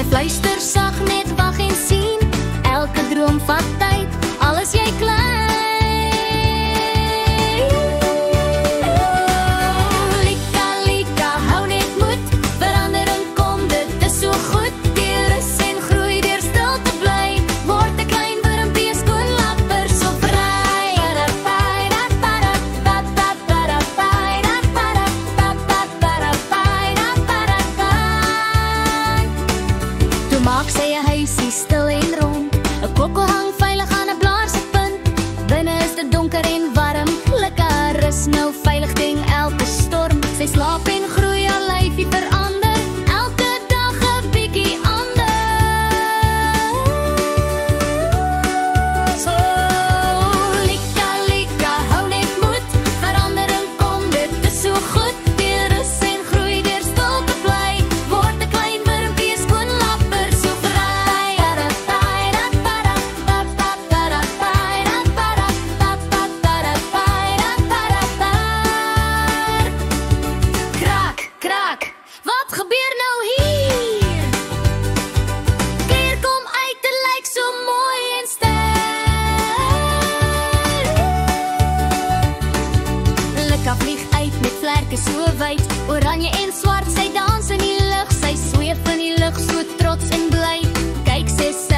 Fluister sag net wag en sien, elke droom vat tyd, al is jy klein. Lika, lika, hou net moed, verandering kom, dit is so goed. Deur rus en groei, deur stil te bly, word 'n klein wurmpie skoon lapper so vry. Toe maak sy 'n huisie stil en rond, 'n kokkel hang veilig aan 'n blaar se punt. Binne is dit donker en warm, lekker rus nou veilig teen elke storm. Sy slaap en groei, haar lyfie verander, elke dag 'n bietjie anders. So, lika, lika, hou net moed, verandering kom, dit is so goed. Deur rus en groei, deur stil te bly, word 'n klein wurmpie skoon lapper so vry. Kraak, kraak, wat gebeur nou hier? Kleer kom uit, dit lyk so mooi en styl. Lika vlieg uit met vlerke so wyd, oranje en swart, sy dans in die lug, sy sweef in die lug so trots en bly. Kyk sis,